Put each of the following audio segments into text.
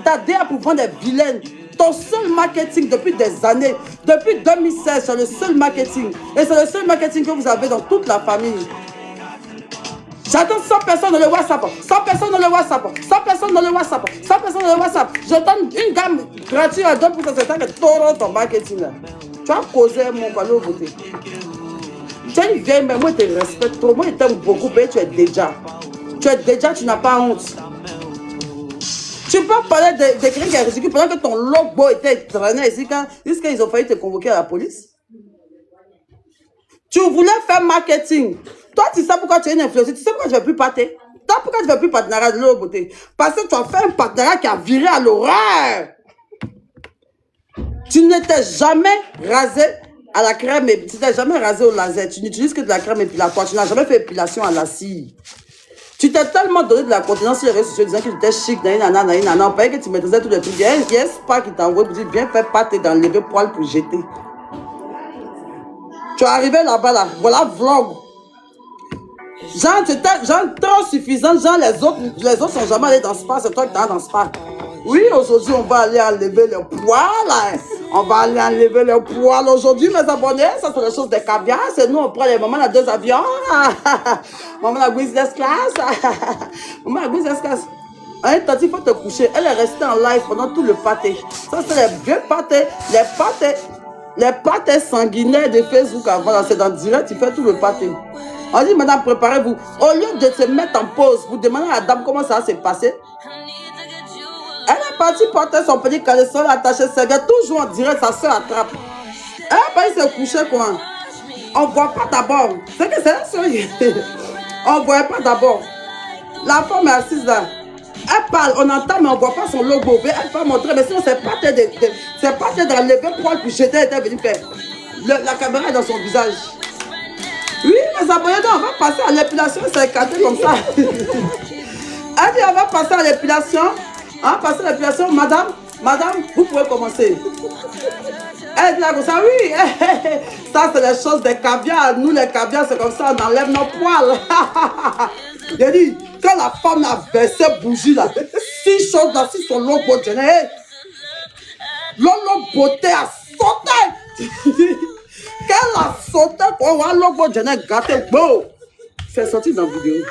ta DA pour vendre des vilaines. Ton seul marketing depuis des années, depuis 2016, c'est le seul marketing. Et c'est le seul marketing que vous avez dans toute la famille. J'attends 100 personnes dans le WhatsApp, 100 personnes dans le WhatsApp, 100 personnes dans le WhatsApp, 100 personnes dans le WhatsApp. Je donne une gamme gratuite à 2%, c'est ça que tu auras ton marketing là. Tu as causé mon ballon voté. Tu es une vieille, mais moi je te respecte trop, moi je t'aime beaucoup, mais tu es déjà. Tu n'as pas honte. Tu peux parler de quelqu'un qui est ridicule pendant que ton logo était traîné ici jusqu'à ils ont failli te convoquer à la police. Tu voulais faire marketing. Toi, tu sais pourquoi tu es une influenceuse. Tu sais pourquoi tu ne veux plus pâter. Toi, pourquoi tu ne veux plus partenariat de l'eau beauté. Parce que tu as fait un partenariat qui a viré à l'horreur. Tu n'étais jamais rasé à la crème, tu n'étais jamais rasé au laser. Tu n'utilises que de la crème épilatoire. Tu n'as jamais fait épilation à la cire. Tu t'es tellement donné de la contenance sur les réseaux sociaux disant que tu étais chic, on payait que tu maîtrisais tous les trucs. Il y a un spa qui t'a envoyé pour dire viens faire pâte dans les deux poils pour jeter. Tu es arrivé là-bas, là. Voilà, vlog. Genre, tu étais trop suffisant. Genre, les autres sont jamais allés dans ce spa. C'est toi qui t'es dans ce spa. Oui, aujourd'hui, on va aller enlever le poil. Hein. On va aller enlever le poil aujourd'hui, mes abonnés. Ça, c'est la chose des caviar. C'est nous, on prend les mamans à 2 avions. Maman la business class. Maman la business class. Hein, t'as dit, il faut te coucher. Elle est restée en live pendant tout le pâté. Ça, c'est les vieux pâtés. Les pâtés sanguinaires de Facebook avant. C'est dans direct, tu fais tout le pâté. On dit, madame, préparez-vous. Au lieu de se mettre en pause, vous demandez à la dame comment ça s'est passé. Elle est partie porter son petit caleçon, attaché serviette, toujours en direct, sa soeur attrape. Elle est partie se coucher, quoi. On ne voit pas d'abord. C'est que c'est la soeur. On ne voit pas d'abord. La femme est assise là. Elle parle, on entend, mais on ne voit pas son logo. Elle peut montrer, mais sinon, c'est pas d'enlever poil pour jeter, elle était venue faire. La caméra est dans son visage. Oui, mes abonnés, on va passer à l'épilation, c'est écarté comme ça. Elle dit, on va passer à l'épilation. On va passer à l'épilation. Madame, vous pouvez commencer. Elle dit là comme ça, oui. Ça, c'est les choses des caviars. Nous, les caviars, c'est comme ça, on enlève nos poils. J'ai dit, quand la femme a versé bougie là, 6 choses là, 6 son logo de l'eau beauté a sauté. Qu'elle a sauté pour voir l'eau de gâté. Bon, c'est sorti dans la vidéo.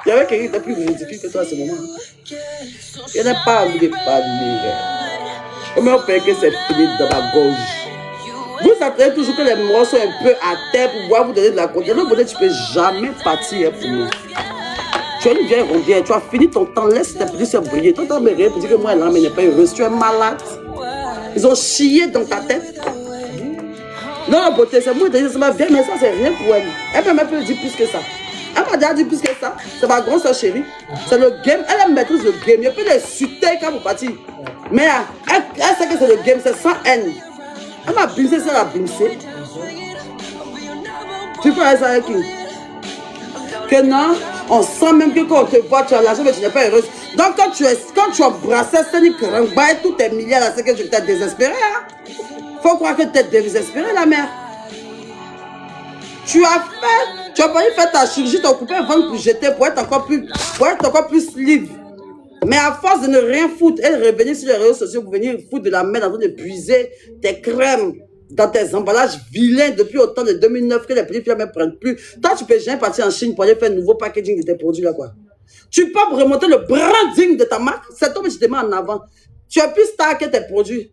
Il y avait quelqu'un qui était plus ridicule que toi à ce moment. Il n'a pas envie de parler. Comment on fait que c'est fini dans ma gorge? Vous attendez toujours que les morts soient un peu à terre pour pouvoir vous donner de la confiance. Tu ne peux jamais partir pour nous. Tu es une vieille rondière, tu as fini ton temps, laisse tes petits se briller. Toi, tu as rien pour dire que moi, l'âme n'est pas heureuse. Tu es malade. Ils ont chié dans ta tête. Non, la beauté, c'est moi, c'est ma vieille, mais ça, c'est rien pour elle. Elle peut même plus dire plus que ça. Elle m'a déjà dit plus que ça. C'est ma grande soeur chérie. C'est le game. Elle maîtrise le game. Il peut les chuter quand vous partez. Mais elle sait que c'est le game, c'est sans haine. Elle m'a bimsé, c'est la bimsé. Tu fais ça avec qui? Que non, on sent même que quand on te voit, tu as l'argent, mais tu n'es pas heureuse. Donc quand tu embrassais Sani Kerangba et tous tes milliards, là, c'est que tu t'es désespéré. Hein? Faut croire que tu es désespéré, la mère. Tu as pas fait ta chirurgie, tu as coupé un ventre pour jeter, pour être encore plus libre. Mais à force de ne rien foutre, elle revenait sur les réseaux sociaux pour venir foutre de la merde en train de puiser tes crèmes dans tes emballages vilains depuis autant de 2009 que les petites filles ne prennent plus. Toi, tu peux jamais partir en Chine pour aller faire un nouveau packaging de tes produits là, quoi. Tu peux remonter le branding de ta marque, c'est toi que tu te mets en avant. Tu as plus star que tes produits.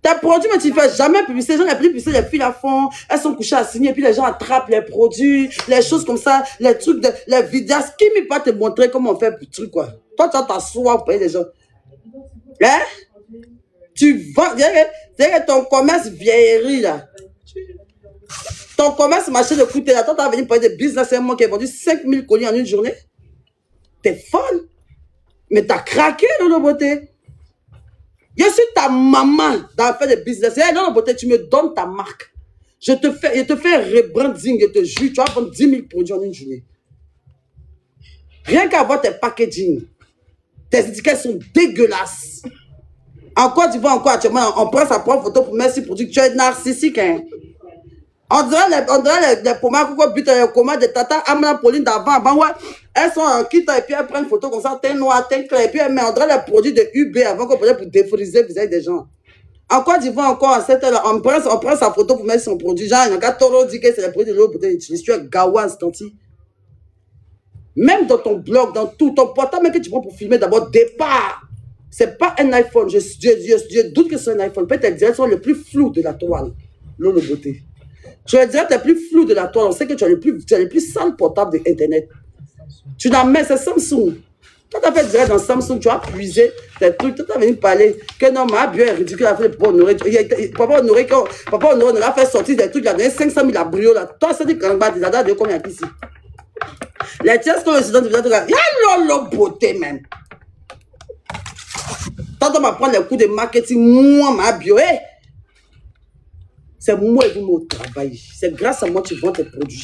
Tes produits, mais tu ne fais jamais publicité. Les gens, les plus publicités, les filles la font, elles sont couchées à signer, puis les gens attrapent les produits, les choses comme ça, les trucs, les vidéos. Qui ne peut pas te montrer comment on fait le truc, quoi. Toi, tu as t'asseoir pour payer les gens. Hein? Tu vends, c'est ton commerce vieillerie, là. Ton commerce marché de coûter, là. Toi, tu as venu parler de business, c'est moi qui ai vendu 5000 colis en une journée. T'es folle. Mais tu as craqué, dans la beauté. Je suis ta maman dans l'affaire de business. Et dans la beauté, tu me donnes ta marque. Je te fais un rebranding, je te jure, tu vas vendre 10 000 produits en une journée. Rien qu'à voir tes packaging, tes étiquettes sont dégueulasses. En Côte d'Ivoire, encore actuellement, on prend sa propre photo pour mettre ces produits. Tu es narcissique, hein. On dirait les pommades qu'on bute les commandes de Tata Amna Pauline d'avant, ouais. Elles sont en kit et puis elles prennent une photo comme ça, teint noir, teint clair, et puis elles mettent les produits de UB avant qu'on puisse pour défriser le visage des gens. En Côte d'Ivoire, encore à cette heure, on prend sa photo pour mettre son produit. Genre, il y a un taureau dit que c'est le produit de l'eau pour utiliser. Tu es gawaz, tanti. Même dans ton blog, dans tout ton portable que tu prends pour filmer, d'abord, départ. C'est pas un iPhone. Je doute que c'est un iPhone. Peut-être les directs sont les plus flous de la toile. L'eau de beauté. Tu es direct les plus flous de la toile. On sait que tu as les plus sales portables d'Internet. Tu n'as même, c'est Samsung. Toi, tu as fait direct dans Samsung, tu as puisé tes trucs. Tu as venu parler que non, ma bio est ridicule. Papa Honoré a fait sortir des trucs. Il a donné 500 000 à Brio. Toi, c'est dit quand tu as de combien ici? Les tiens, comme le président du village, il y a l'eau beauté même. Toi, tu vas prendre les coups de marketing. Moi, ma bio, c'est moi qui me travaille. C'est grâce à moi que tu vends tes produits.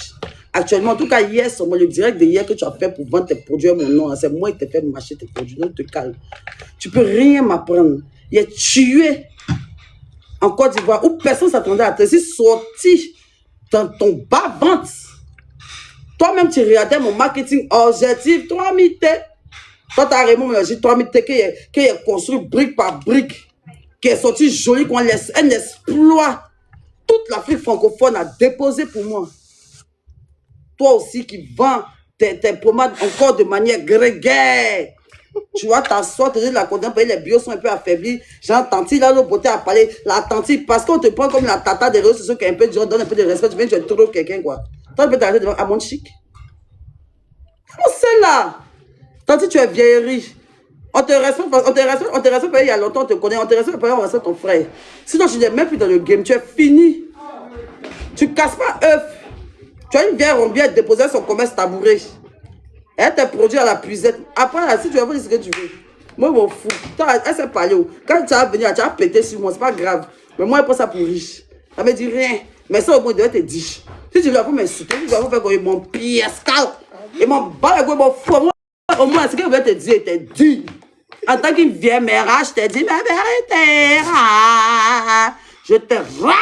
Actuellement, en tout cas, hier, c'est moi le direct de hier que tu as fait pour vendre tes produits à mon nom. C'est moi qui t'ai fait marcher tes produits. Donc, te calme. Tu peux rien m'apprendre. Il est tué en Côte d'Ivoire où personne ne s'attendait à te laisser sortir dans ton bas-vente. Toi-même, tu regardais mon marketing objectif. 3000 T. Toi, tu as vraiment mélangé 3000 T qui est construit brique par brique. Qui est sorti joli, qu'on laisse un exploit. Toute l'Afrique francophone a déposé pour moi. Toi aussi qui vends tes pommades encore de manière grégaire. Tu vois, t'assois, te dis la condamne, les bios sont un peu affaiblis. Genre, tanti, là, l'autre beauté à parler. La tanti, parce qu'on te prend comme la tata des réseaux sociaux qui est un peu dur, donne un peu de respect, tu viens, tu es trop quelqu'un, quoi. Toi, tu peux t'arrêter devant Amon Chic. Comment c'est là? Tanti, tu es vieillerie. On te respecte il y a longtemps, on te connaît, on te respecte, on respecte ton frère. Sinon, tu n'es même plus dans le game, tu es fini. Tu casses pas œuf. Tu as une vieille rombière déposée son commerce tabouret. Elle te produit à la puisette. Après, là, si tu veux dire ce que tu veux. Moi, je m'en fous. Elle s'est parlé. Quand tu vas venir, tu vas péter sur moi, c'est pas grave. Mais moi, je prends ça pour riche. Ça me dit rien. Mais ça, au moins, il devait te dire. Si tu veux m'insulter, tu vas faire comme mon piescal. Et mon bas, mon fou. Au moins, ce que je veux te dire, il te dit. En tant qu'une vieille mère, je te dis ma vérité. Je te rate.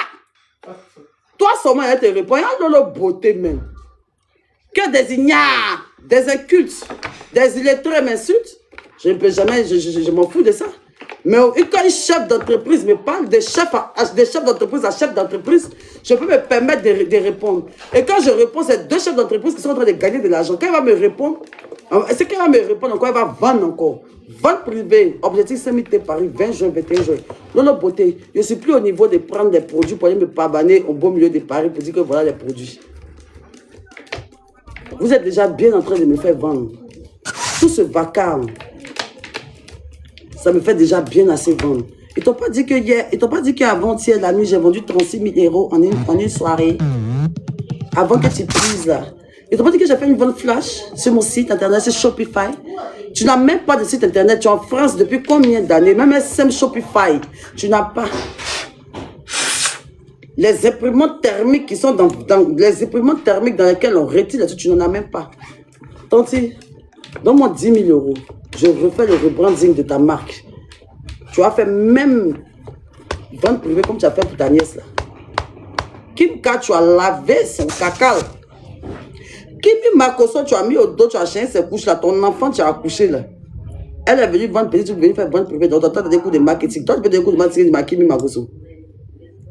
Toi seulement, elle te répond, il y a de la beauté même. Que des ignares, des incultes, des illettrés m'insultent, je ne peux jamais, je m'en fous de ça. Mais quand un chef d'entreprise me parle de chef d'entreprise à chef d'entreprise, je peux me permettre de répondre. Et quand je réponds, c'est deux chefs d'entreprise qui sont en train de gagner de l'argent. Quand elle va me répondre, c'est qu'elle va me répondre encore, elle va vendre encore. Vente privée, objectif 5000 T Paris, 20 juin, 21 juin. Lolo beauté, je ne suis plus au niveau de prendre des produits pour aller me pavaner au beau milieu de Paris pour dire que voilà les produits. Vous êtes déjà bien en train de me faire vendre. Tout ce vacarme, ça me fait déjà bien assez vendre. Ils t'ont pas dit que hier, ils t'ont pas dit qu'avant-hier, la nuit, j'ai vendu 36 000 € en une soirée. Avant que tu prises là. Ils t'ont pas dit que j'ai fait une vente flash sur mon site internet, c'est Shopify. Tu n'as même pas de site internet. Tu es en France depuis combien d'années? Même SM Shopify, tu n'as pas. Les imprimantes thermiques qui sont dans les imprimantes thermiques dans lesquelles on retire les trucs, tu n'en as même pas. Tanti, donne-moi 10 000 €. Je refais le rebranding de ta marque. Tu as fait même vente privée comme tu as fait pour ta nièce là. Kimka, tu as lavé son caca. Kimi Makoso, tu as mis au dos, tu as changé ses couches là. Ton enfant, tu as accouché là. Elle est venue vendre petit, tu es venu faire vente privée. Donc, tu as des coups de marketing. Toi, tu peux donner des coups de marketing à Kimi Makoso.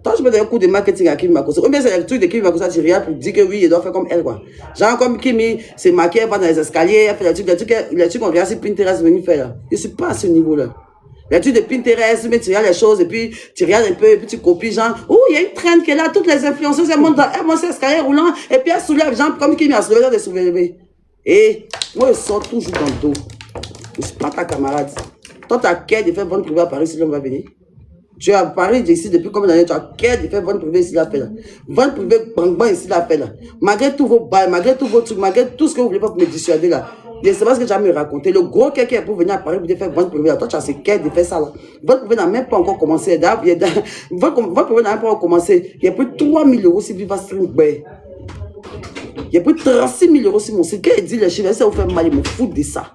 Toi, je peux donner un coup de marketing à Kimi Makoso. Ou bien c'est le truc de Kimi Makoso, tu regardes pour dire que oui, il doit faire comme elle, quoi. Genre, comme Kimi, c'est maquillé, elle va dans les escaliers, elle fait les trucs qu'on regarde sur Pinterest venir faire là. Je ne suis pas à ce niveau-là. Les trucs de Pinterest, mais tu regardes les choses, et puis tu regardes un peu, et puis tu copies, genre, oh, il y a une traîne qui est là, toutes les influenceuses, elles montent sur l'escalier roulant, et puis elles soulèvent, genre, comme Kimi a soulevé, de soulever. Et moi, je sors toujours dans le dos. Je ne suis pas ta camarade. Toi, tu as qu'à de faire vente privée à Paris si l'homme va venir. Tu es à Paris ici depuis combien d'années? Tu as qu'à de faire vente privée ici, la fait là. Vente privée, bang bang ici, la fait là. Malgré tous vos bails, malgré tous vos trucs, malgré tout ce que vous voulez pas pour me dissuader là. Je ne sais pas ce que tu as me raconter. Le gros quelqu'un pour venir à Paris pour faire vente privée. Toi, tu as ce qu'à de faire ça là. Vente privée n'a même pas encore commencé. Vente privée n'a même pas encore commencé. Il y a plus de 3 000 € sur Viva Stream. Il y a plus de 36 000 € sur mon site. Quand il dit les chiffres, ça vous fait mal, il me fout de ça.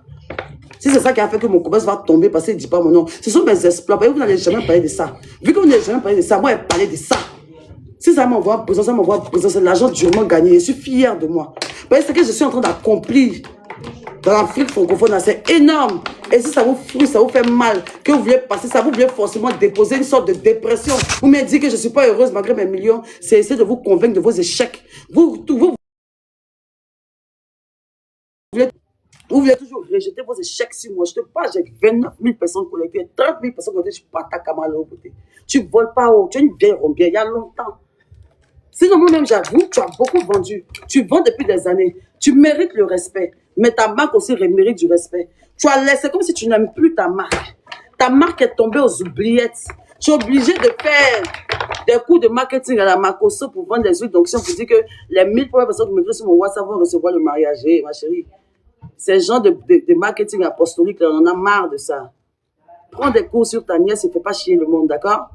Si c'est ça qui a fait que mon commerce va tomber parce qu'il ne dit pas mon nom, ce sont mes exploits. Vous n'allez jamais parler de ça. Vu que vous n'allez jamais parler de ça, moi, je parler de ça. Si ça m'envoie en prison, c'est l'argent durement gagné. Je suis fier de moi. Parce que je suis en train d'accomplir dans l'Afrique francophone, c'est énorme. Et si ça vous frustre, ça vous fait mal, que vous voulez passer, ça vous voulez forcément déposer une sorte de dépression. Vous me dites que je ne suis pas heureuse malgré mes millions, c'est essayer de vous convaincre de vos échecs. Vous voulez toujours rejeter vos échecs sur moi. Je te parle, j'ai 29 000 personnes connectées, 30 000 personnes connectées, je ne suis pas ta camarade au côté. Tu ne voles pas haut, tu es une vieille rombière, il y a longtemps. Sinon, moi-même, j'avoue, tu as beaucoup vendu. Tu vends depuis des années. Tu mérites le respect. Mais ta marque aussi mérite du respect. Tu as laissé comme si tu n'aimes plus ta marque. Ta marque est tombée aux oubliettes. Tu es obligé de faire des cours de marketing à la Macoso pour vendre des huiles d'onction pour dire que les 1000 premières personnes qui m'écrivent sur mon WhatsApp vont recevoir le mariage. Hey, ma chérie, ces gens de marketing apostolique, là, on en a marre de ça. Prends des cours sur ta nièce et ne fais pas chier le monde, d'accord?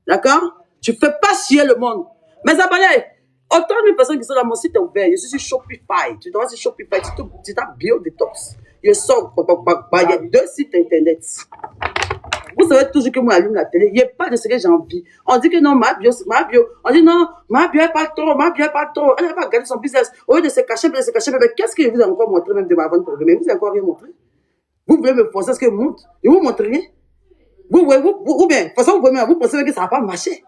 D'accord? Tu ne fais pas chier le monde. Mais ça paraît, autant de personnes qui sont là, mon site est ouvert, je suis sur Shopify. Tu dois sur Shopify, tu tapes BioDetox. Je sors, il y a 2 sites internet. Vous savez toujours que moi, j'allume la télé, il n'y a pas de ce que j'ai envie. On dit que non, ma bio. On dit non, ma bio n'est pas trop, Elle n'a pas gagné son business. Au lieu de se cacher, mais qu'est-ce que je vous ai encore montré même de ma vente programmée? Vous avez encore rien montré? Vous voulez me forcer à ce que je montre? Je vous montre rien. Ou bien, de toute façon, vous pensez que ça ne va pas marcher.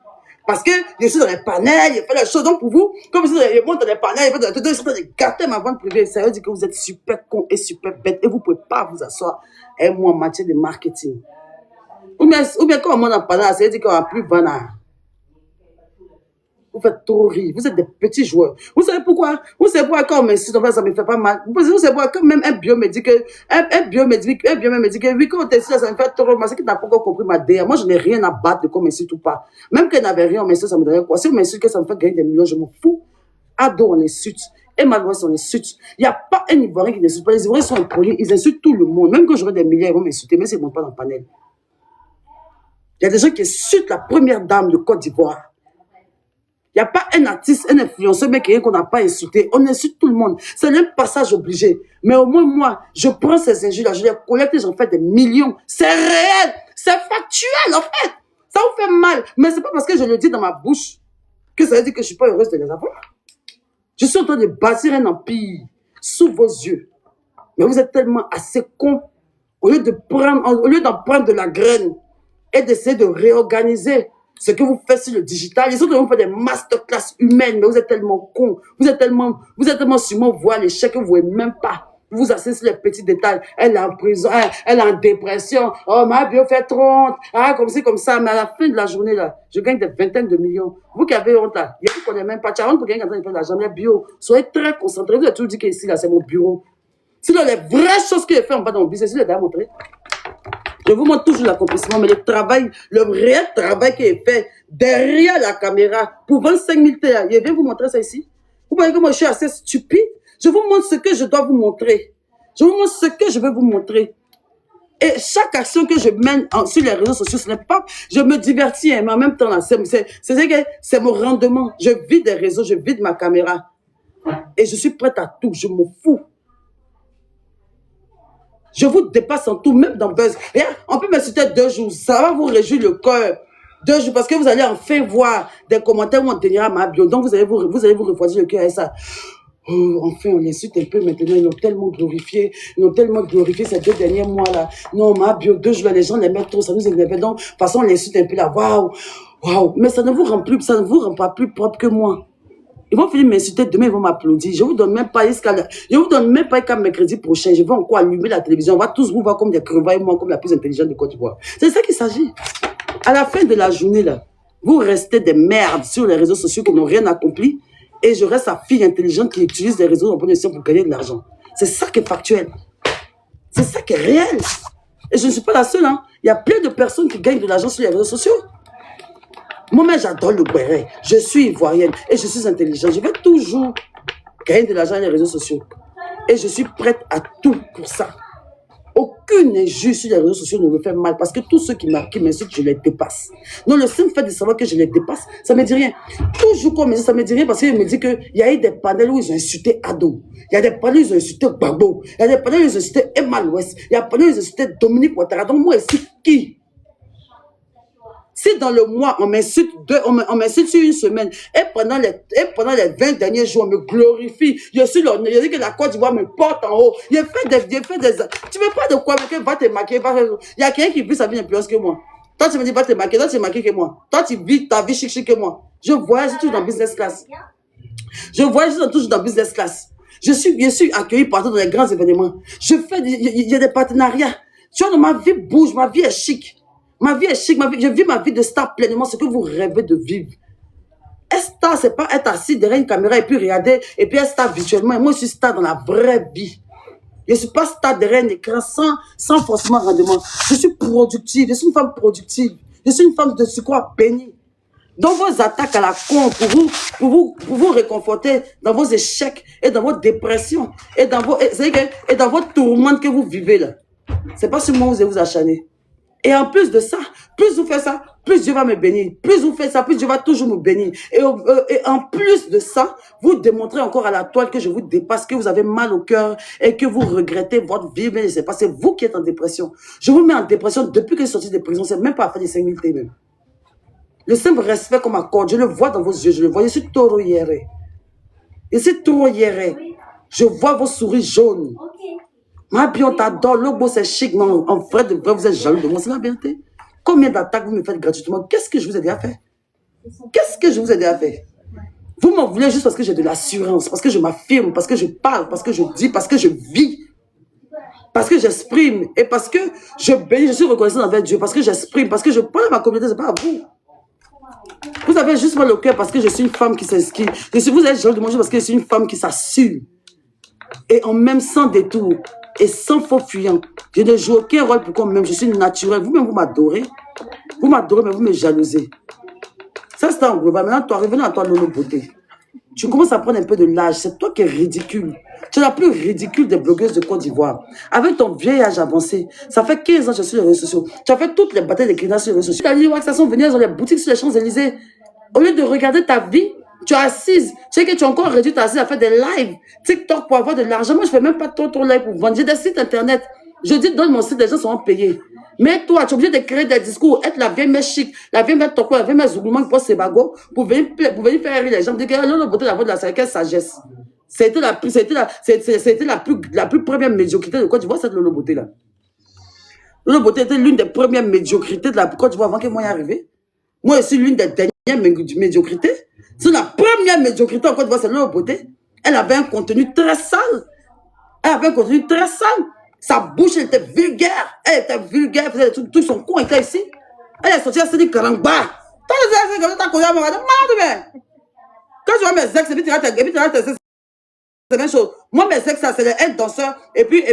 Parce que je suis dans les panels, je fais les choses. Donc pour vous, comme je monte dans les panels, je suis en train de gâter ma vente privée. Ça veut dire que vous êtes super con et super bête et vous ne pouvez pas vous asseoir avec moi en matière de marketing. Ou bien quand on monte en panel, ça veut dire qu'on n'a plus vendre. Vous faites trop rire. Vous êtes des petits joueurs. Vous savez pourquoi? Vous savez pourquoi quand on m'insulte, ça ne me fait pas mal. Vous savez pourquoi quand même un bio me dit que, oui, quand on t'insulte, ça me fait trop mal. C'est que tu n'as pas encore compris ma DA. Moi, je n'ai rien à battre de qu'on m'insulte ou pas. Même qu'elle n'avait rien, on m'insulte, ça me donnerait quoi? Si on m'insulte, que ça me fait gagner des millions, je m'en fous. Ado, on insulte. Et Malouest, on insulte. Il n'y a pas un Ivoirien qui n'insulte pas. Les Ivoiriens sont impolis. Ils insultent tout le monde. Même quand j'aurai des milliards, ils vont m'insulter, même s'ils ne montent pas dans le panel. Il y a des gens qui insultent la première dame de Côte d'Ivoire. Il n'y a pas un artiste, un influenceur, mais quelqu'un qu'on n'a pas insulté. On insulte tout le monde. C'est un passage obligé. Mais au moins, moi, je prends ces injures-là, je les collecte et j'en fais des millions. C'est réel. C'est factuel, en fait. Ça vous fait mal. Mais ce n'est pas parce que je le dis dans ma bouche que ça veut dire que je ne suis pas heureuse de les avoir. Je suis en train de bâtir un empire sous vos yeux. Mais vous êtes tellement assez cons. Au lieu d'en prendre de la graine et d'essayer de réorganiser ce que vous faites sur le digital, ils sont en train de vous faire des masterclass humaines, mais vous êtes tellement cons, vous êtes tellement sûrement voir l'échec que vous ne voyez même pas. Vous vous asseyez sur les petits détails. Elle est en prison, elle est en dépression. Oh, ma bio fait trop honte. Ah, comme ci, comme ça. Mais à la fin de la journée, là, je gagne des vingtaines de millions. Vous qui avez honte, là, il y a qui ne connaît même pas. Tu as honte pour gagner de l'argent. Mais bio, soyez très concentrés. Vous avez toujours dit qu'ici, là, c'est mon bureau. Sinon, les vraies choses que j'ai fait en bas dans mon business, je les ai montré. Je vous montre toujours l'accomplissement, mais le réel travail qui est fait derrière la caméra pour 25 000 $, je viens vous montrer ça ici. Vous voyez que moi je suis assez stupide. Je vous montre ce que je dois vous montrer. Je vous montre ce que je veux vous montrer. Et chaque action que je mène sur les réseaux sociaux, ce n'est pas, je me divertis, mais en même temps, c'est mon rendement. Je vis des réseaux, je vis de ma caméra. Et je suis prête à tout, je m'en fous. Je vous dépasse en tout, même dans Buzz. Et on peut me citer 2 jours. Ça va vous réjouir le cœur. 2 jours, parce que vous allez enfin voir des commentaires où on donnera ma bio. Donc, vous allez vous refroidir le cœur avec ça. Oh, enfin, on l'insulte un peu maintenant. Ils l'ont tellement glorifié. Ces 2 derniers mois-là. Non, ma bio, 2 jours, les gens les mettent trop. Ça nous énerve. Donc, de toute façon, on l'insulte un peu là. Waouh. Mais ça ne vous rend pas plus propre que moi. Ils vont finir m'insulter, demain ils vont m'applaudir. Je vous donne même pas jusqu'à mercredi prochain. Je vais encore allumer la télévision. On va tous vous voir comme des crevailles, moi comme la plus intelligente de Côte d'Ivoire. C'est ça qu'il s'agit. À la fin de la journée, là, vous restez des merdes sur les réseaux sociaux qui n'ont rien accompli. Et je reste la fille intelligente qui utilise les réseaux en bonne escient pour gagner de l'argent. C'est ça qui est factuel. C'est ça qui est réel. Et je ne suis pas la seule. Hein. Il y a plein de personnes qui gagnent de l'argent sur les réseaux sociaux. Moi-même, j'adore le béret. Je suis ivoirienne et je suis intelligente. Je vais toujours gagner de l'argent sur les réseaux sociaux. Et je suis prête à tout pour ça. Aucune injure sur les réseaux sociaux ne me fait mal parce que tous ceux qui m'insultent, je les dépasse. Donc, le simple fait de savoir que je les dépasse, ça ne me dit rien. Toujours qu'on me dit, ça ne me dit rien parce qu'il me dit qu'il y a eu des panels où ils ont insulté Ado. Il y a des panels où ils ont insulté Gbagbo. Il y a des panels où ils ont insulté Emma Louest. Il y a des panels où ils ont insulté Dominique Ouattara. Donc, moi, ici, qui? Si dans le mois, on m'insulte on m'insulte sur une semaine, et pendant les 20 derniers jours, on me glorifie. Je suis l'honneur. Je dis que la Côte d'Ivoire me porte en haut. Tu veux pas de quoi, mais va te maquiller. Il y a quelqu'un qui vit sa vie influence que moi. Toi, tu me dis, va te maquiller. Toi, tu es maquillé que moi. Toi, tu vis ta vie chic que moi. Je voyage toujours dans business class. Je voyage toujours dans business class. Je suis accueilli partout dans les grands événements. Il y a des partenariats. Tu vois, ma vie bouge, ma vie est chic. Ma vie est chic, je vis ma vie de star pleinement, ce que vous rêvez de vivre. Être star, c'est pas être assis derrière une caméra et puis regarder, et puis être star virtuellement. Moi, je suis star dans la vraie vie. Je ne suis pas star derrière un écran sans forcément rendement. Je suis productive, je suis une femme productive. Je suis une femme de surcroît bénie. Dans vos attaques à la con, pour vous réconforter dans vos échecs et dans vos dépressions et dans vos tourments que vous vivez là. C'est pas sur moi que vous allez vous acharner. Et en plus de ça, plus vous faites ça, plus Dieu va me bénir. Plus vous faites ça, plus Dieu va toujours me bénir. Et en plus de ça, vous démontrez encore à la toile que je vous dépasse, que vous avez mal au cœur et que vous regrettez votre vie. Mais c'est pas, c'est vous qui êtes en dépression. Je vous mets en dépression depuis que je suis sorti de prison. C'est même pas à faire des 5000 T même. Le simple respect qu'on m'accorde, je le vois dans vos yeux, je le vois. Je suis taureau hieré. Je suis taureau hieré. Je vois vos souris jaunes. Ma bien, on t'adore. Le beau, c'est chic. Non, en vrai, de vrai, vous êtes jaloux de moi. C'est la vérité. Combien d'attaques vous me faites gratuitement? Qu'est-ce que je vous ai déjà fait? Qu'est-ce que je vous ai déjà fait? Vous m'en voulez juste parce que j'ai de l'assurance, parce que je m'affirme, parce que je parle, parce que je dis, parce que je vis, parce que j'exprime et parce que je bénis, je suis reconnaissant envers Dieu, parce que j'exprime, parce que je parle à ma communauté, c'est pas à vous. Vous avez juste mal au cœur parce que je suis une femme qui s'inscrit. Vous êtes jaloux de moi parce que je suis une femme qui s'assume. Et en même sans détour et sans faux fuyant. Je ne joue aucun rôle pour moi-même. Je suis naturelle. Vous-même, vous m'adorez. Vous m'adorez, mais vous me jalousez. Ça, c'est un global. Maintenant, toi, revenons à toi, Lolo Beauté. Tu commences à prendre un peu de l'âge. C'est toi qui es ridicule. Tu es la plus ridicule des blogueuses de Côte d'Ivoire. Avec ton vieil âge avancé, ça fait 15 ans que je suis sur les réseaux sociaux. Tu as fait toutes les batailles d'écriture sur les réseaux sociaux. Tu as dit que ça sont venus dans les boutiques sur les Champs-Élysées. Au lieu de regarder ta vie, tu es assise. Tu sais que tu as encore réduit ta assise à faire des lives. TikTok pour avoir de l'argent. Moi, je ne fais même pas trop live pour vendre. J'ai des sites internet. Je dis, donne mon site, les gens seront payés. Mais toi, tu es obligé de créer des discours, être la vieille mère chic, la vieille mère toko, la vieille mère zoulouman qui pose ses bagots pour venir faire rire les gens. Dire que Lolo Beauté, la voix de la sagesse, quelle sagesse. C'était la plus première médiocrité de Côte d'Ivoire, cette Lolo Beauté là. Lolo Beauté était l'une des premières médiocrités de la Côte d'Ivoire avant que moi y arrive. Moi, je suis l'une des dernières médiocrités. C'est la première médiocrité en Côte d'Ivoire, c'est Lolo Beauté. Elle avait un contenu très sale. Sa bouche, elle était vulgaire. Elle faisait des trucs, son con était ici. Elle est sortie à Séné Karangba. Quand tu vois mes ex, et puis tu vas te c'est la même chose. Moi, mes ex, c'est un danseur. Et puis,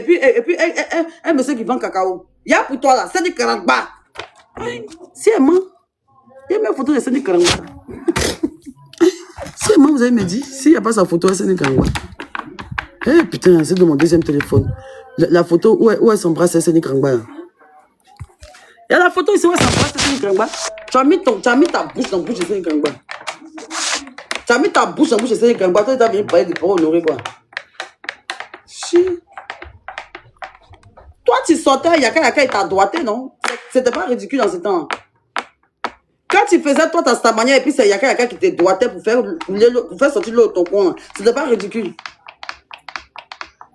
un monsieur qui vend cacao. Il y a pour toi là, Séné Karangba. Si elle ment, il y a même photo de Séné Karangba. Si elle ment, vous allez me dire, s'il n'y a pas sa photo de Séné Karangba. Eh putain, c'est de mon deuxième téléphone. La photo où elle s'embrasse, c'est Séné Karangba. Il y a la photo ici où elle s'embrasse, c'est Séné Karangba. Tu as mis ta bouche dans la bouche de Séné Karangba. Tu as mis ta bouche dans la bouche de Séné Karangba. Toi, tu as venu parler de parole honorée, quoi. Si. Toi, tu sortais, Yaka, il t'a droité, non? C'était pas ridicule dans ce temps. Quand tu faisais, toi, ta manière, et puis c'est Yaka qui te droitait pour faire sortir l'eau de ton coin. C'était pas ridicule.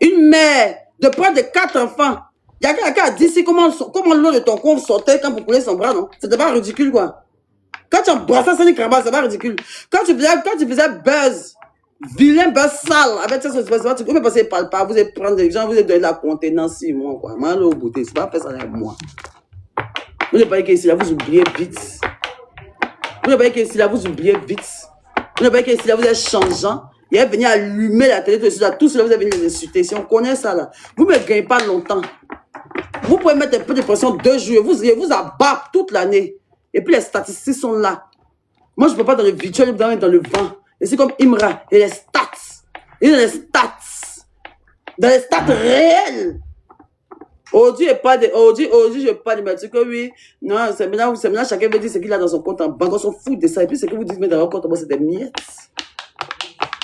Une mère de près de 4 enfants. Yaka a dit si comment l'eau de ton coin sortait quand vous coulez son bras, non? C'était pas ridicule, quoi. Quand tu embrassais Séné Karangba, c'est pas ridicule. Quand tu faisais buzz, vilain buzz sale, avec ça, vous pouvez passer par le pas, vous allez prendre des gens, vous allez donner la contenance, moi, quoi. Moi, Lolo Beauté, c'est pas faire ça avec moi. Vous n'avez pas dit qu'ici, là, vous oubliez vite. Vous n'avez pas dit qu'ici, là, vous oubliez vite. Vous n'avez pas dit qu'ici, là, vous êtes changeant. Il est venu allumer la télé, tout cela, vous avez venu les insulter. Si on connaît ça, là, vous ne me gagnez pas longtemps. Vous pouvez mettre un peu de pression 2 jours, vous abattre toute l'année. Et puis les statistiques sont là. Moi, je ne peux pas dans le virtuel, dans le vent. Et c'est comme Imra, il y a les stats. Il y a les stats. Dans les stats réels. Aujourd'hui, je parle de dire que oui, non, c'est maintenant, chacun veut dire ce qu'il a dans son compte en banque. On s'en fout de ça. Et puis, ce que vous dites, mais dans votre compte en banque, c'est des miettes.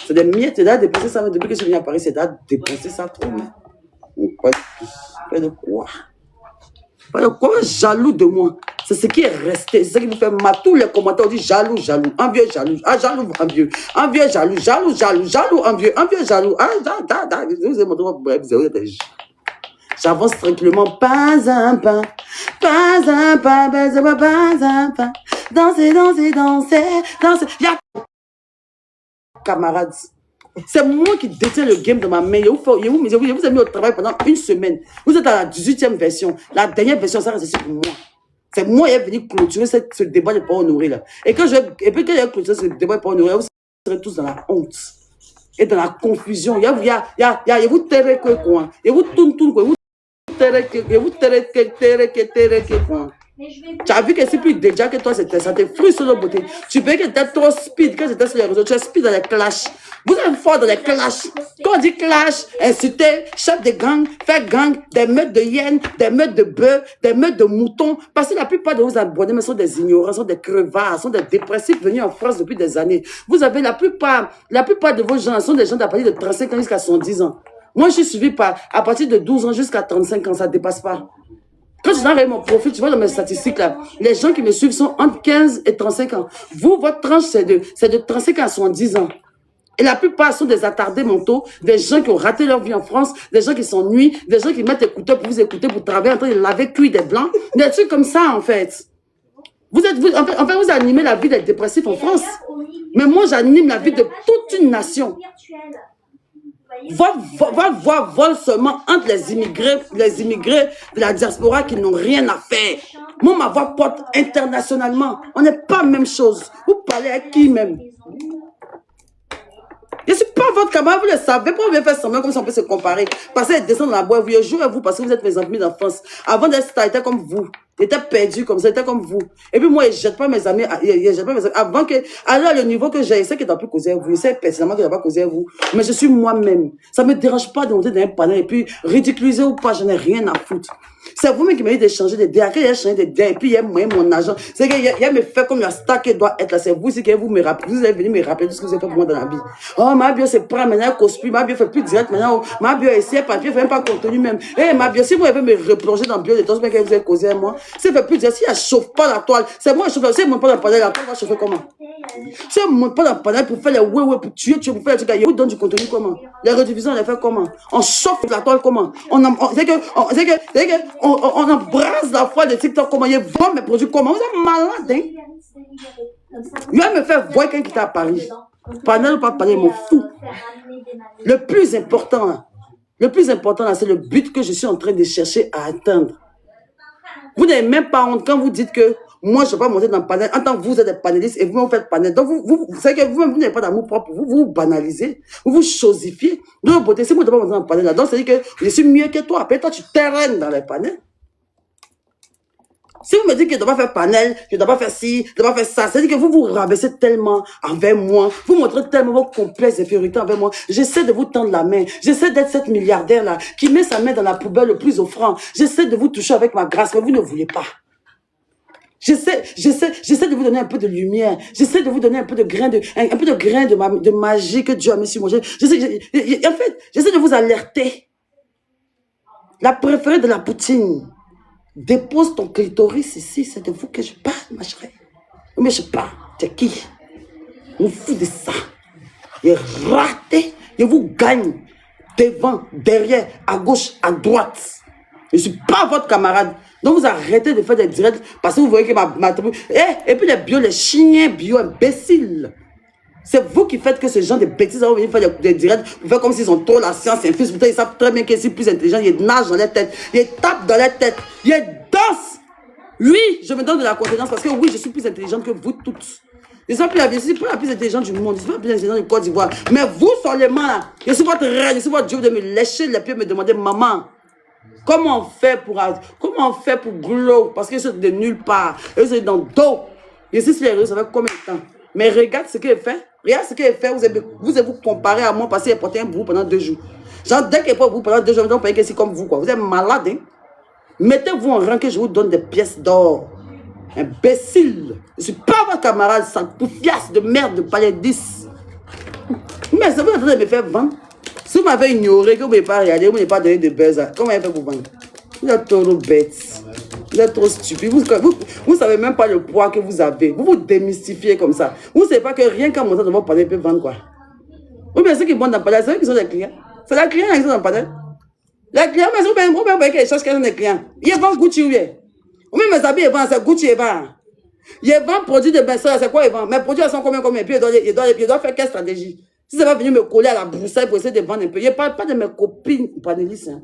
C'est des miettes. C'est d'aller dépenser ça. Depuis que je suis venu à Paris, c'est d'aller dépenser ça trop. Pas de quoi. Pas de quoi, jaloux de moi. C'est ce qui est resté. C'est ce qui vous fait mal. Tous les commentaires ont dit jaloux, jaloux, envieux, jaloux. Ah, jaloux, envieux. Envieux, jaloux, jaloux, jaloux, jaloux, envieux, envieux, jaloux. Ah, vous avez montré, bref, vous avez des... J'avance tranquillement, pas un pas, pas un pas, pas un pas, pas un pas. Danser, danser, danser, danser. Il y a camarades. C'est moi qui détiens le game de ma main. Vous avez mis au travail pendant une semaine. Vous êtes à la 18e version. La dernière version, ça reste pour moi. C'est moi qui est venu clôturer ce débat de pas honorer là. Et puis quand il y a clôturé ce débat de pas honorer, vous serez tous dans la honte et dans la confusion. Il y a vous terrez que quoi. Et vous tourne quoi. Tu as vu que c'est plus déjà que toi, ça te frustre sur la beauté. Tu peux que tu es trop speed, que c'était sur les réseaux, tu es speed dans les clashs. Vous êtes fort dans les clashs. Quand on dit clash, insulter, chef de gang, faire gang, des meutes de hyènes, des meutes de bœufs, des meutes de moutons. Parce que la plupart de vos abonnés sont des ignorants, sont des crevards, sont des dépressifs venus en France depuis des années. Vous avez la plupart de vos gens sont des gens d'à partir de 35 ans jusqu'à 70 ans. Moi, je suis suivi à partir de 12 ans jusqu'à 35 ans, ça ne dépasse pas. Quand tu regardes mon profil, tu vois dans mes statistiques là, les gens qui me suivent sont entre 15 et 35 ans. Vous, votre tranche, c'est de 35 à 70 ans. Et la plupart sont des attardés mentaux, des gens qui ont raté leur vie en France, des gens qui s'ennuient, des gens qui mettent écouteurs pour vous écouter, pour travailler en train de laver cuit des blancs, des trucs comme ça en fait. En fait, vous animez la vie des dépressifs en France. Mais moi, j'anime la vie de toute une nation. Vol seulement entre les immigrés de la diaspora qui n'ont rien à faire. Moi, ma voix porte internationalement. On n'est pas la même chose. Vous parlez à qui même? Je ne suis pas votre camarade, vous le savez. Pourquoi vous faire semblant comme ça on peut se comparer? Passez et descendre dans la boîte, vous jouez à vous parce que vous êtes mes amis d'enfance. Avant d'être star, j'étais comme vous. J'étais perdu comme ça, j'étais comme vous. Et puis moi, je ne jette pas mes amis. Avant que, alors le niveau que j'ai, je sais qu'il n'a plus causé à vous. Je sais personnellement qu'il n'a pas causé à vous. Mais je suis moi-même. Ça ne me dérange pas de monter dans un panel et puis ridiculiser ou pas, je n'ai rien à foutre. C'est vous-même qui m'avez dit d'échanger des dés. Après, il y a changé des dés et puis il y a mon agent. C'est qu'il y a me fait comme la star qui doit être là. C'est vous, c'est que vous me rappelez. Vous êtes venu me rappeler tout ce que vous avez fait pour moi dans la vie. Oh, ma bio, c'est pas maintenant, cosplay. Ma bio fait plus direct maintenant. Ma bio, essaie pas, fait même pas contenu même. Eh, ma bio, si vous avez me replonger dans le bio de tout ce que vous avez causé à moi, c'est fait plus direct. Si elle chauffe pas la toile, c'est moi, je chauffe. Si elle monte pas dans le panel, la toile va chauffer comment? Si elle monte pas dans le panel pour faire les ouais, pour tuer, pour faire les trucs, vous donne du contenu comment? Les rediffusions, on les fait comment? On chauffe la toile comment? On embrasse la foi de TikTok comment? Ils vendent mes produits comment? Vous êtes malade, hein? Il va me faire voir quelqu'un qui est à Paris. Panel ou pas panel, il m'en fout. Le plus important, là, c'est le but que je suis en train de chercher à atteindre. Vous n'avez même pas honte quand vous dites que moi, je ne vais pas monter dans le panel. En tant que vous êtes des panélistes et vous faites panel. Donc, vous savez que vous n'avez pas d'amour propre. Vous banalisez. Vous vous chosifiez. De l'autre côté, si vous ne pas monter dans le panel là, donc, c'est-à-dire que je suis mieux que toi. Après, toi, tu terraines dans les panels. Si vous me dites que je ne dois pas faire panel, je ne dois pas faire ci, je ne dois pas faire ça, c'est-à-dire que vous vous rabaissez tellement envers moi, vous montrez tellement vos complexes infériorités envers moi. J'essaie de vous tendre la main. J'essaie d'être cette milliardaire-là qui met sa main dans la poubelle le plus offrant. J'essaie de vous toucher avec ma grâce, mais vous ne voulez pas. J'essaie de vous donner un peu de lumière. J'essaie de vous donner un peu de grain de magie que Dieu a mis sur moi. En fait, j'essaie de vous alerter. La préférée de la poutine. Dépose ton clitoris ici, c'est de vous que je parle, ma chérie. Mais je parle, t'es qui? On fout de ça. Et raté, je vous gagne. Devant, derrière, à gauche, à droite. Je ne suis pas votre camarade. Donc vous arrêtez de faire des directs parce que vous voyez que ma tribu... Et puis les bio, les chiens bio imbéciles. C'est vous qui faites que ce genre de bêtises vont venir faire des directs pour faire comme s'ils ont trop la science infuse. Ils savent très bien qu'ils sont plus intelligents. Ils nagent dans leur tête. Ils tapent dans leur tête. Ils dansent. Oui, je me donne de la confidence parce que oui, je suis plus intelligente que vous toutes. Je suis la plus intelligente du monde. Je suis la plus intelligente du Côte d'Ivoire. Mais vous seulement là, je suis votre reine, je suis votre Dieu de me lécher les pieds et me demander, maman, comment on fait pour glow? Parce que je suis de nulle part. Je suis dans le dos. Je suis sur les réseaux, ça fait combien de temps? Mais regarde ce qu'il fait. Regarde ce qu'il fait. Vous allez vous comparer à moi parce qu'il a porté un bout pendant 2 jours. Genre, dès qu'il a porté un bout pendant 2 jours, vous ne c'est comme vous, quoi. Vous êtes malade, hein? Mettez-vous en rang que je vous donne des pièces d'or. Imbécile. Je ne suis pas votre camarade, sale poufiasse de merde de palais 10. Mais ça vous en train de me faire vendre. Si vous m'avez ignoré, que vous ne m'avez pas regardé, vous n'avez pas donné de buzz, comment vous avez fait pour vendre? Vous êtes trop bête. Vous êtes trop stupide. Vous savez même pas le poids que vous avez. Vous vous démystifiez comme ça. Vous ne savez pas que rien qu'en montant dans votre panel peut vendre quoi. Ou bien ceux qui montent dans le panel, c'est eux qui sont des clients. C'est la client qui sont dans le panel. Les clients, mais vous voyez qu'ils cherchent des clients. Ils vendent Gucci ou bien. Ou même mes habits, ils vendent, c'est Gucci, ils vendent. Ils vendent produits de best-seller, c'est quoi ils vendent? Mes produits sont combien? Et puis ils doivent faire quelle stratégie? Si ça va venir me coller à la broussaille pour essayer de vendre un peu. Je ne parle pas de mes copines panélistes. Hein.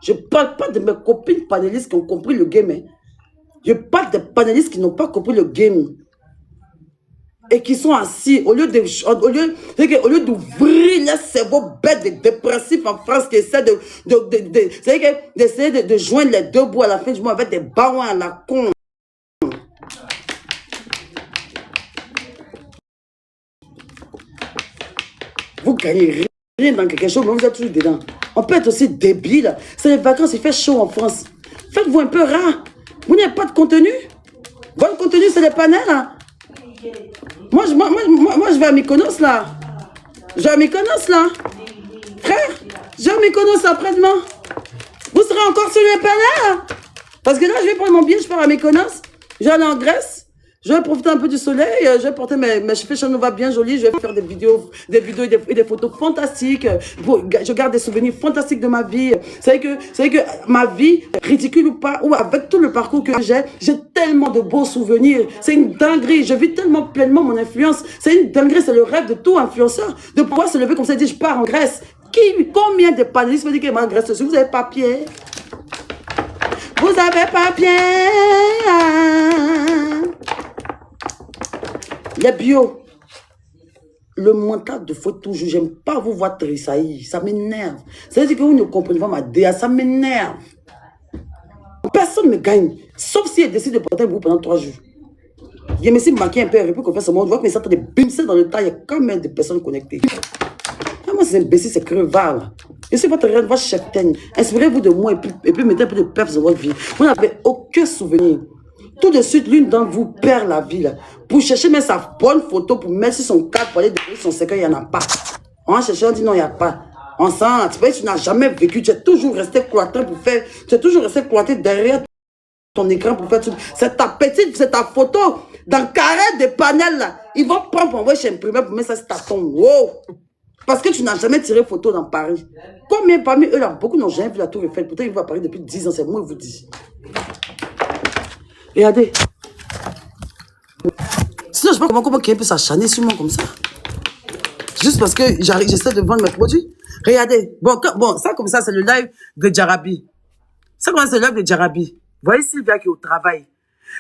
Je ne parle pas de mes copines panélistes qui ont compris le game. Hein. Je parle des panélistes qui n'ont pas compris le game. Et qui sont assis, au lieu d'ouvrir leur cerveau bête de dépressifs en France qui essaient d'essayer de joindre les deux bouts à la fin du mois avec des barons à la con. Vous gagnez rien dans quelque chose, mais vous êtes toujours dedans. On peut être aussi débile. C'est les vacances, il fait chaud en France. Faites-vous un peu rare. Vous n'avez pas de contenu. Votre contenu, c'est les panels. Hein? Moi, je vais à Mykonos, là. Je vais à Mykonos, là. Frère, je vais à Mykonos après-demain. Vous serez encore sur les panels. Hein? Parce que là, je vais prendre mon billet, je pars à Mykonos. Je vais aller en Grèce. Je vais profiter un peu du soleil, je vais porter mes cheveux Chanova bien jolis, je vais faire des vidéos et des photos fantastiques. Je garde des souvenirs fantastiques de ma vie. C'est que ma vie, ridicule ou pas, ou avec tout le parcours que j'ai tellement de beaux souvenirs. C'est une dinguerie, je vis tellement pleinement mon influence. C'est une dinguerie, c'est le rêve de tout influenceur. De pouvoir se lever comme ça et dire, je pars en Grèce. Combien de panélistes me disent que en Grèce, si vous avez papier? Vous avez papier? Les bio, le mental de faut toujours, j'aime pas vous voir tressaillir, ça m'énerve. Ça veut dire que vous ne comprenez pas ma DA, ça m'énerve. Personne ne me gagne, sauf si elle décide de porter vous pendant 3 jours. Je me suis maquillé un peu, et puis qu'on fait ce monde, je vois que mes centres de bimser dans le tas, il y a quand même des personnes connectées. Moi, c'est imbécile, c'est crevard, là. Je suis votre reine, votre cheftaine. Inspirez-vous de moi et puis mettez un peu de peps dans votre vie. Vous n'avez aucun souvenir. Tout de suite, l'une d'entre vous perd la vie. Là. Pour chercher même sa bonne photo, pour mettre sur son cadre, pour aller découvrir son secret, il n'y en a pas. On a cherché, on dit non, il n'y a pas. On sent, tu n'as jamais vécu, tu es toujours resté cloîtré pour faire, tu es toujours resté cloîtré derrière ton écran pour faire tout. C'est ta petite, c'est ta photo. Dans le carré des panels, là, ils vont prendre pour envoyer chez imprimeur pour mettre ça sur ta tombe. Wow! Parce que tu n'as jamais tiré photo dans Paris. Combien parmi eux, là, beaucoup n'ont jamais vu la Tour Eiffel. Pourtant, ils vont à Paris depuis 10 ans, c'est moi, je vous dis. Regardez. Sinon, je ne sais pas comment quelqu'un peut s'acharner sur moi comme ça. Juste parce que j'essaie de vendre mes produits. Regardez. Bon, ça comme ça, c'est le live de Jarabi. Ça comme ça, c'est le live de Jarabi. Vous voyez Sylvia qui est au travail.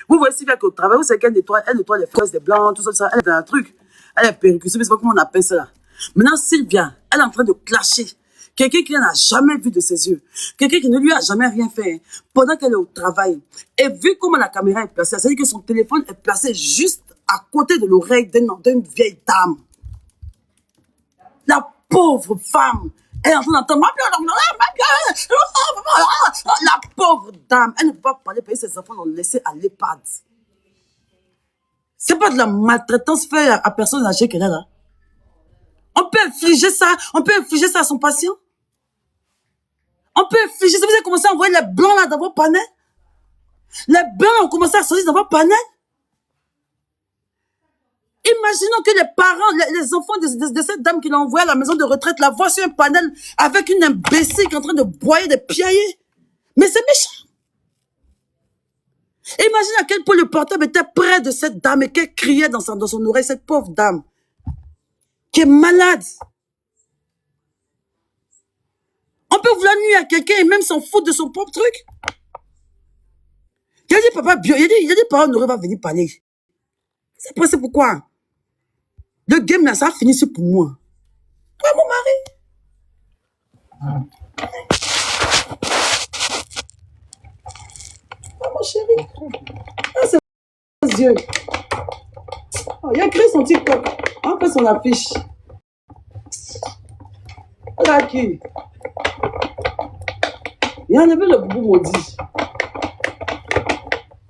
Vous voyez Sylvia qui est au travail. Vous savez qu'elle nettoie les fraises, les blancs, tout ça. Elle est dans un truc. Elle est péricussée, mais c'est pas comment on appelle ça là. Maintenant, Sylvia, elle est en train de clasher. Quelqu'un qui n'a jamais vu de ses yeux. Quelqu'un qui ne lui a jamais rien fait. Pendant qu'elle est au travail. Et vu comment la caméra est placée, ça veut dire que son téléphone est placé juste à côté de l'oreille d'une vieille dame. La pauvre femme. Elle est en train d'entendre. La pauvre dame. Elle ne peut pas parler parce que ses enfants l'ont laissé à l'EHPAD. C'est pas de la maltraitance faite à personne âgée qu'elle est là. On peut infliger ça à son patient. On peut infliger ça. Vous avez commencé à envoyer les blancs là dans vos panels. Les blancs ont commencé à sortir dans vos panels. Imaginons que les parents, les enfants de cette dame qui l'a envoyé à la maison de retraite la voient sur un panel avec une imbécile qui est en train de boyer des piaillés. Mais c'est méchant. Imagine à quel point le portable était près de cette dame et qu'elle criait dans son oreille, cette pauvre dame. Qui est malade. On peut vouloir nuire à quelqu'un et même s'en foutre de son propre truc. Il a dit, papa, il a dit, papa, Honoré va venir parler. C'est pas pourquoi. Le game là, ça a fini sur pour moi. Toi, mon mari. Oh, mon chéri. Ah, c'est mes yeux. Oh, il a créé son TikTok. On fait son affiche. Là qui? Il a enlevé le boubou maudit.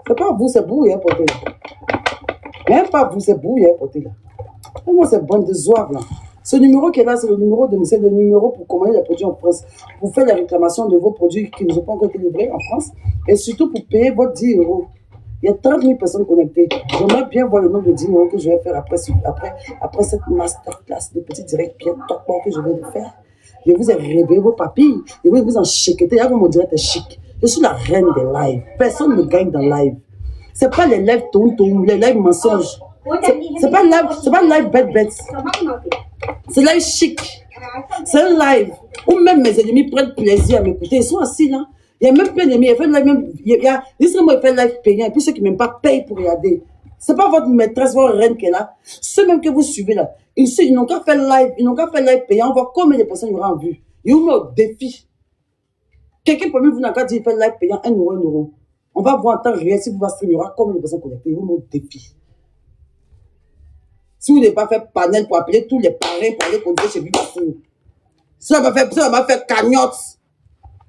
C'est pas vous, c'est vous, il a porté là. Même pas vous, c'est vous, il a porté là. Et moi, c'est bande de zouaves là. Ce numéro qui est là, c'est le numéro pour commander les produits en France. Vous faites la réclamation de vos produits qui ne sont pas encore été livrés en France. Et surtout pour payer votre 10 euros. Il y a 30 000 personnes connectées. J'aimerais bien voir le nombre de 10 euros que je vais faire après cette masterclass de petit direct bien top que je vais faire. Je vous ai réveillé vos papilles. Je vais vous en chiqueter. Là, vous me direz, t'es chic. Je suis la reine des lives. Personne ne gagne dans live. C'est pas les lives toum, les lives mensonges. C'est pas live bête. C'est live chic. C'est un live où même mes ennemis prennent plaisir à m'écouter. Ils sont assis là. Il y a même plein d'ennemis. Il y a live payant. Et puis ceux qui même pas payent pour regarder. C'est pas votre maîtresse, votre reine qui est là. Ceux même que vous suivez là. Ils n'ont qu'à faire live. Ils n'ont qu'à faire live payant. On voit combien de personnes il y aura en vue. Ils vous met au défi. Quelqu'un parmi vous n'a qu'à dire faire live payant 1 euro, 1 euro. On va voir en temps réel si vous va streamer. Il y aura combien de personnes connectées. Ils vous met au défi. Si vous n'avez pas fait panel pour appeler tous les parrains pour aller conduire chez Vivastream. Si on va faire cagnotte.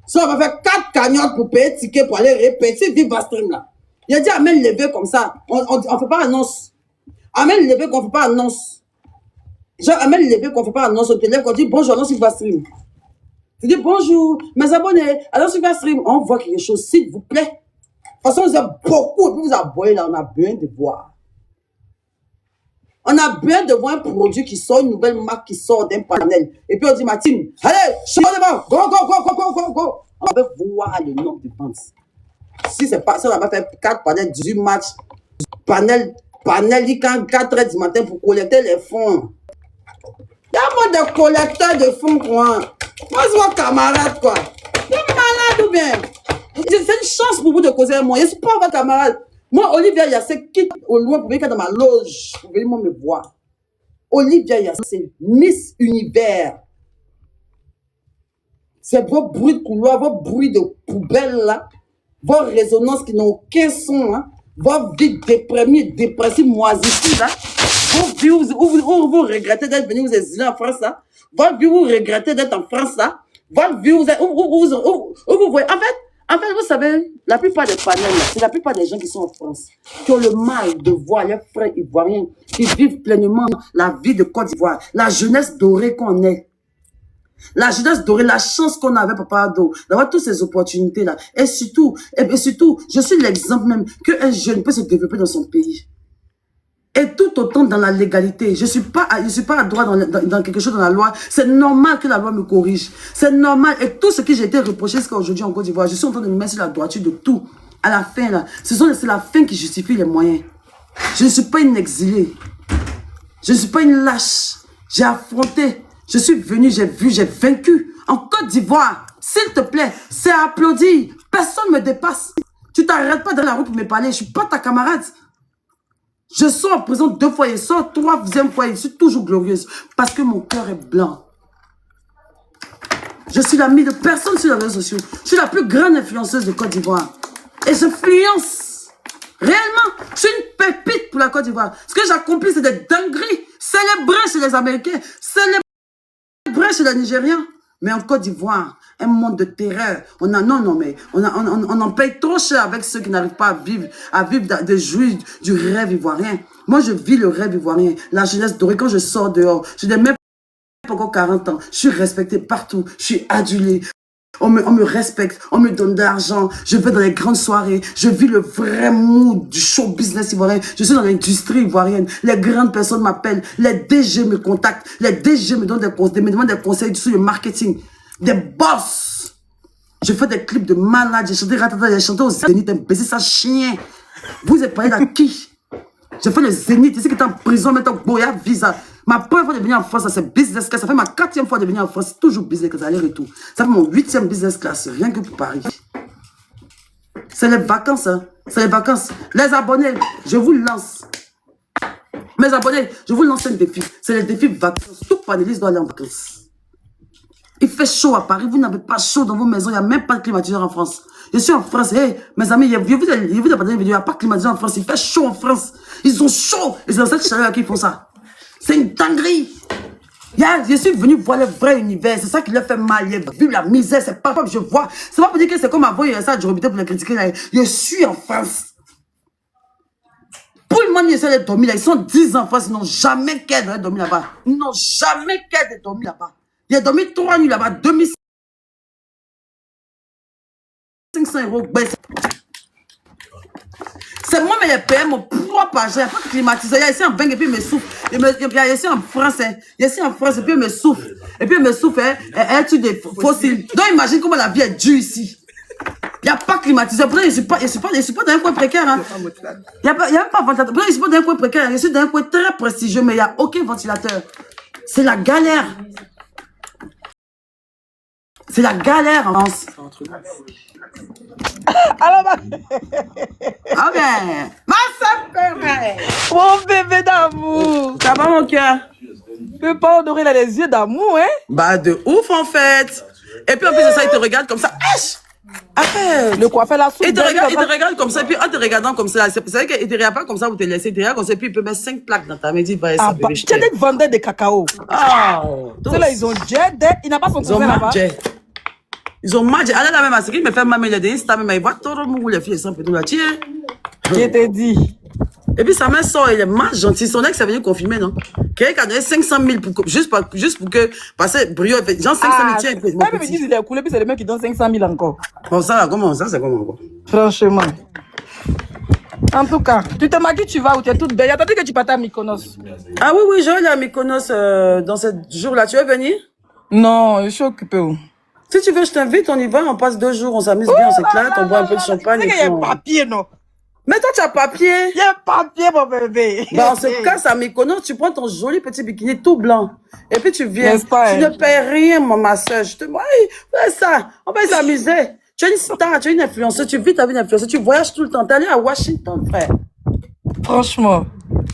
Si on va faire 4 cagnottes pour payer ticket pour aller répéter Vivastream là. Il a dit amène levé comme ça. On ne fait pas annonce. Amène levé qu'on ne fait pas annonce. Genre amène levé qu'on ne fait pas annonce. On te lève, on dit bonjour, allons sur Vivastream. Tu dis bonjour, mes abonnés, allons sur Vivastream. On voit quelque chose, s'il vous plaît. De toute façon, vous avez beaucoup, et puis vous abonnez là, on a besoin de voir. On a besoin de voir un produit qui sort, une nouvelle marque qui sort d'un panel. Et puis on dit, Martine, allez, je suis devant, go. On veut voir le nombre de ventes. Si c'est pas ça, on va faire 4 panels, 18 matchs. Panel, il quand 4 h du matin pour collecter les fonds. Il y a moins de collecteurs de fonds, quoi. Moi, je vois camarade, quoi. Tu es malade ou bien? C'est une chance pour vous de causer avec moi. Je ne suis pas votre camarade. Moi, Olivia Yassé quitte au loin pour venir dans ma loge. Pour venir me voir. Olivia Yassé, c'est Miss Univers. C'est vos bruits de couloir, vos bruits de poubelle là, vos résonances qui n'ont aucun son, hein, vos vies déprimées, dépressives, moisissies là, vos vies où vous regrettez d'être venu vous exiler en France là, vos vies où vous regrettez d'être en France là, vos vies où vous voyez. En fait, vous savez, la plupart des panels, c'est la plupart des gens qui sont en France, qui ont le mal de voir leurs frères ivoiriens, qui vivent pleinement la vie de Côte d'Ivoire, la jeunesse dorée qu'on est. La jeunesse dorée, la chance qu'on avait, Papa Ado, d'avoir toutes ces opportunités-là. Et surtout, je suis l'exemple même qu'un jeune peut se développer dans son pays. Et tout autant dans la légalité. Je suis pas à droit dans quelque chose dans la loi. C'est normal que la loi me corrige. C'est normal. Et tout ce que j'ai été reproché jusqu'à aujourd'hui en Côte d'Ivoire, je suis en train de me mettre sur la droiture de tout. À la fin, là, c'est la fin qui justifie les moyens. Je ne suis pas une exilée. Je ne suis pas une lâche. J'ai affronté. Je suis venu, j'ai vu, j'ai vaincu. En Côte d'Ivoire, s'il te plaît, c'est applaudi. Personne ne me dépasse. Tu t'arrêtes pas dans la rue pour me parler. Je suis pas ta camarade. Je sors en prison 2 fois, je sors 3e fois, je suis toujours glorieuse. Parce que mon cœur est blanc. Je suis l'amie de personne sur les réseaux sociaux. Je suis la plus grande influenceuse de Côte d'Ivoire. Et j'influence. Réellement, je suis une pépite pour la Côte d'Ivoire. Ce que j'accomplis, c'est des dingueries. Célébrées chez les Américains. Célébrées chez les Nigériens. Mais en Côte d'Ivoire, un monde de terreur. On en paye trop cher avec ceux qui n'arrivent pas à vivre de jouir du rêve ivoirien. Moi, je vis le rêve ivoirien. La jeunesse dorée, quand je sors dehors, je n'ai même pas encore 40 ans. Je suis respectée partout. Je suis adulée. On me respecte, on me donne de l'argent, je vais dans les grandes soirées, je vis le vrai mood du show business ivoirien, je suis dans l'industrie ivoirienne, les grandes personnes m'appellent, les DG me contactent, les DG me demandent des conseils sur le marketing, des boss. Je fais des clips de malades, j'ai chanté Ratata, j'ai chanté au Zénith, imbécile, ça chien. Vous êtes parlé à qui? J'ai fait le Zénith, ici qui est en prison, maintenant, Boya Visa. Ma première fois de venir en France, c'est business class. Ça fait ma 4e fois de venir en France, c'est toujours business class, aller-retour. Ça fait mon 8e business class, rien que pour Paris. C'est les vacances, hein. C'est les vacances. Les abonnés, je vous lance. Mes abonnés, je vous lance un défi. C'est le défi vacances. Tout panéliste doit aller en vacances. Il fait chaud à Paris, vous n'avez pas chaud dans vos maisons, il n'y a même pas de climatiseur en France. Je suis en France, hey, mes amis, je vous ai dit, il n'y a pas de climatiseur en France, il fait chaud en France. Ils ont chaud, et c'est dans cette chaleur qu'ils font ça. C'est une dinguerie. Je suis venu voir le vrai univers, c'est ça qui leur fait mal, il a vu la misère, c'est pas comme je vois. C'est pas pour dire que c'est comme avant, il y a ça, je rebutais pour les critiquer, là. Je suis en France. Pour le moment, ils essaient de dormir là, ils sont 10 ans en France, ils n'ont jamais qu'à de dormir là-bas. Ils n'ont jamais qu'à de dormir là-bas. Il a dormi 3 nuits là-bas, 2500 300 euros. Ben, c'est moi, mais j'ai payé mon propre argent. Il n'y a pas de climatiseur. Il y a ici en 20 et puis il me souffle. Il y a ici en France. Il y a ici en France et puis il me souffle. Et puis il me souffle. Elle tue des fossiles. Donc imagine comment la vie est dure ici. Il n'y a pas de climatiseur. Pourtant, je ne suis pas dans un coin précaire. Hein. Il n'y a même pas de ventilateur. Pourtant, je ne suis pas dans un coin précaire. Je suis dans un coin très prestigieux, mais il n'y a aucun ventilateur. C'est la galère. C'est la galère en France. Alors, Ah ben, ma sœur, mon bébé d'amour. ça va mon cœur? Tu peux pas honorer les yeux d'amour, hein? Bah de ouf en fait. Et puis en plus de ça, il te regarde comme ça. Esh! Après, Le coiffeur là, il te regarde comme ça, et puis en te regardant comme ça, c'est vrai qu'il te regarde pas comme ça pour te laisser, il te regarde comme ça, et puis il peut mettre 5 plaques dans ta main, il dit, va, Ah, ça, bah, bébé, je tu as t'aime. des vendeurs de cacao. Ah, C'est là, ils ont jet, il n'a pas son Ils ont cousin là-bas. marché. Ils ont marché. Allez là même à ce qu'il me fait ma il a des Insta, mais il voit tout le monde, les filles, sont peu tout là, tiens. Je t'ai dit. Et puis sa mère sort, il est mal gentil. Son ex est venu confirmer, non? Quelqu'un qui a donné 500 000 juste pour que, parce que Brio, genre 500 000, tiens, mon Même me disent petit. qu'il est coulé, puis c'est le mec qui donne 500 000 encore. Bon, ça, comment, ça, c'est comment, quoi? Franchement. En tout cas, tu te maquilles, tu vas où tu es toute belle. Attendez que tu partes à Mykonos. Ah oui, oui, je vais aller à Mykonos, dans ce jour-là. Tu veux venir? Non, je suis occupée où? Si tu veux, je t'invite, on y va, on passe 2 jours, on s'amuse bien, on s'éclate, on boit un peu de champagne. Tu sais et qu'il y a puis un papier, non? Mais toi, tu as papier. Il y a un papier, mon bébé. Bah, on se casse à Mykonos, tu prends ton joli petit bikini tout blanc. Et puis tu viens. N'est-ce pas, Tu hein? ne payes rien, ma soeur. Je te dis, oui, fais ça. On va s'amuser. Tu es une star, tu es une influenceuse, tu vis ta vie d'influenceuse, tu voyages tout le temps. T'es allé à Washington, frère. Franchement.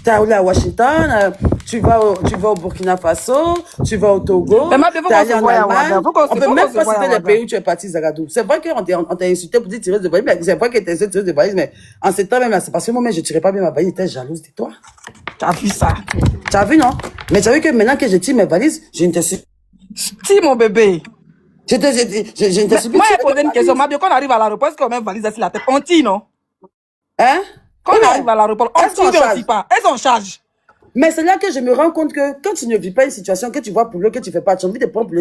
T'es allé à Washington, tu vas au Burkina Faso, tu vas au Togo. Mais ma bébé, t'es faut allé qu'on se en voie à Allemagne. Ouaga. On peut même pas citer les pays où tu es parti, Zagadou. C'est vrai qu'on t'a insulté pour dire tireuse de valise, mais c'est vrai que t'es tireuse de valise, mais en ce temps même, c'est parce que moi-même, je tirais pas bien ma valise, j'étais jalouse de toi. Tu as vu ça? Tu as vu, non? Mais tu as vu que maintenant que je tire mes valises, je ne te suis. Si, mon bébé. Je ne te suis plus. Moi, j'ai posé une question. Ma bébé, quand on arrive à l'aéroport, est-ce qu'on met une valise sur la tête? On tire, non? Hein? Quand on arrive à l'aéroport, on Est-ce qu'on tire, on charge? tire pas. Elles sont en charge. Mais c'est là que je me rends compte que quand tu ne vis pas une situation, que tu vois pour l'eau, que tu fais pas, tu as envie de prendre pour